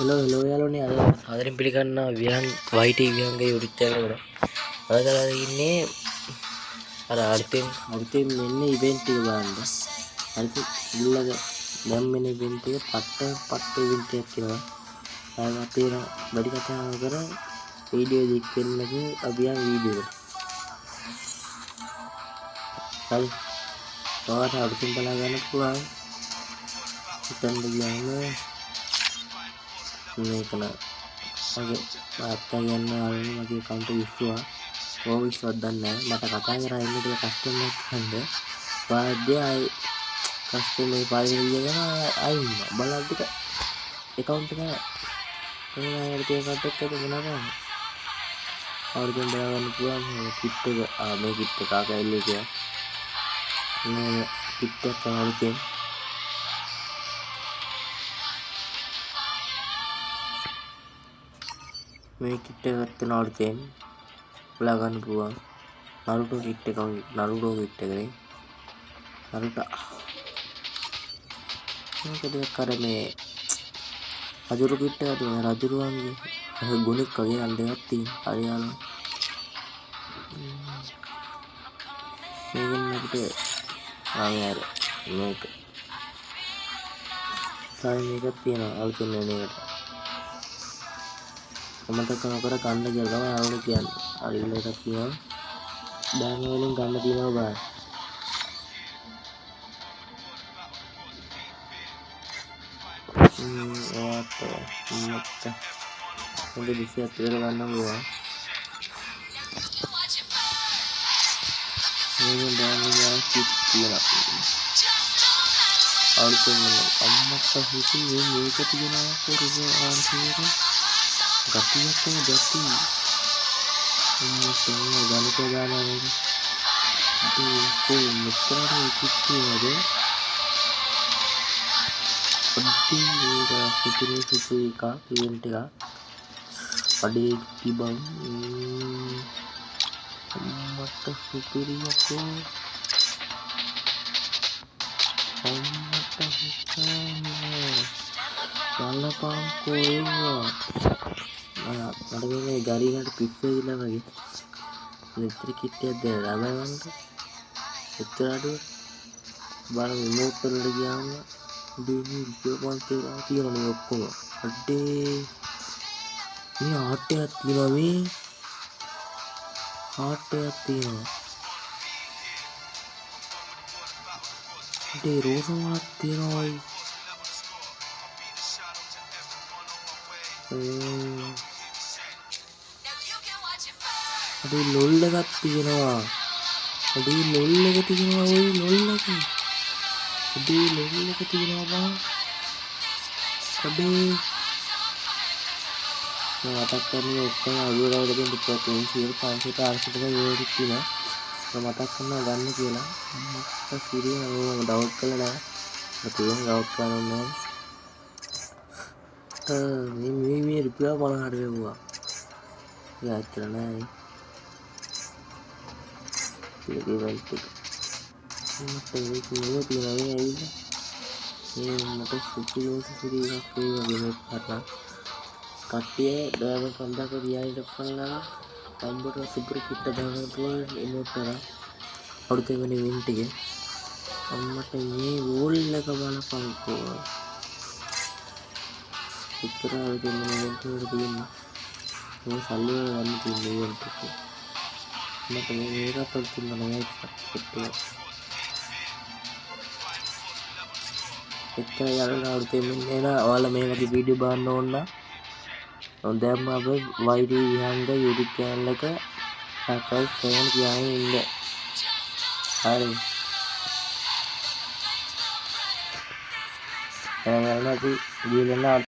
hello යාළුවනේ අද ආදරෙන් පිළිගන්නා විහං YT විහංගේ YouTube channel එකට. අද කරලා ඉන්නේ අර අලුතෙන් මෙන්න ඉවෙන්ට් එක බලන්න. අලුත් ඉල්ලක දැන් මෙන්න ඉවෙන්ට් එක පට්ට ඉවෙන්ට් එකක් කියලා. අය අපි වැඩි කතා කර වීඩියෝ දෙක කරනක අපි යන වීඩියෝ එකට. හරි. ඔයාලට අලුතෙන් බලා ගන්න පුළුවන්. හිතන්න ගියාම මේක නා මගේ තාත්තා කියන්න ආවනේ මගේ account එක ඉස්සුවා කොහොම ඉස්සුවද දන්නේ නැහැ මට කතා කරා ඉන්නේ කියලා කස්ටමර් එක්ක හන්ද වාද්‍ය ආයි කස්ටමර් පාවිච්චි කරගෙන ආයි ඉන්නවා බලද්දි account එක කොහොමද තියෙන account එක මොනවා කරන්නේ ආවුරුද්දෙන් බලා ගන්න පුළුවන් කිට් එක මේ කිට් එක ආකල්ලේ කියලා මේ කිට් එක ආවුරුද්දෙන් මේ කිට් එක ගන්න අවුරුද්දෙන් බලා ගන්න පුළුවන් නරුටෝ කිට් එක වගේ නරුටෝ කිට් එකනේ නරුටෝ මොකද කර මේ රජුරු කිට් එක තියෙන රජුරුවන්ගේ අර ගුණෙක් වගේ අන් දෙකක් තියෙන හරියාලු මේකෙන් අපිට ආයෙ මේක සායි මේකක් තියෙනවා අලුතෙන් එන එකට මතක කර ගන්න කියලා තමයි ආවුනේ කියන්නේ. අල්ලේට කියනවා. දාන වලින් ගන්න තියෙනවා බා. ඔයාට මත හොඳ විශ්යක් කියලා ගන්න ඕවා. මේක දාන වල කිව්ලා. අලුතෙන් අම්මට හිතුවේ මේක තියෙනවා කොරස ආන්සර් ගතියක් තමයි ගති මොකක්ද ගණිත දානවා නේද ඒක මෙතරම් කිච්චේද පොඩි ඒක සුපිරි එක ඉවෙන්ට් එක අඩේ තිබන් මට සුපිරි යකෝ අම්මට හිතන්නේ බලපං කොේවා මට මේ ගාරියට පිස්සු දිලා වගේ මෙතර කිට්ටියක් දෙන්න ළමයිවන්ට එච්චර අඩුව බල රිමෝට් වලට ගියාම දෙවි විපන්තේ තියෙනවා ඔක්කොම අඩේ මේ ආට් එකක් තියෙනවා මේ ආට් එකක් තියෙනවා අඩේ රෝස වලක් තියෙනවායි අඩේ ලොල් එකක් තියෙනවා අඩේ ලොල් එක තියෙනවා ඔය ලොල් එක අඩේ ලොල් එක තියෙනවා බං අඩේ මතක් කරන්නේ ඔක්කොම අලුවලට දෙන්න පුළුවන් 500 400 යෝරි තියෙනවා මතක් කරනවා ගන්න කියලා මට සිරිය මම ඩවුන්ලෝඩ් කළා නෑ මට ඒක ඩවුන්ලෝඩ් කරන්න ඕනේ මේ රුපියල් 50කට වෙවුවා යාත්‍රා නෑ ඒක ඉවෙන්ට් එක මට ඒක නෙවෙයි තියෙනවා මේ ඇවිල්ලා මේ මට සුපිරි එකක් වගේ මේ කරා කට්ටිය ඩයම 5000ක රියල්ට පල්ලා කම්බර් සුපිරි කිට්ට දාන්න පුළුවන් ඉමෝට් එක අවුරුදු වෙන ඉවෙන්ට් එකේ අම්මට මේ වෝල් එක බලපංකෝ ඉතර අවුරුදු වෙන ඉවෙන්ට් එකට තියෙන්නේ මේ සල්ලි වල ගන්න තියෙන ඉවෙන්ට් එක මට මේකත් තියෙනවා නේද එක්කන යාළුවෝ අවුරුදු මෙන්න ඔයාලා මේ වගේ වීඩියෝ බලන්න ඕන නම් දැන්ම අපේ YT විහංග YouTube channel එක subscribe කරන්න කියන්න ඉන්න. හරි. එහෙනම් අපි ගිහලා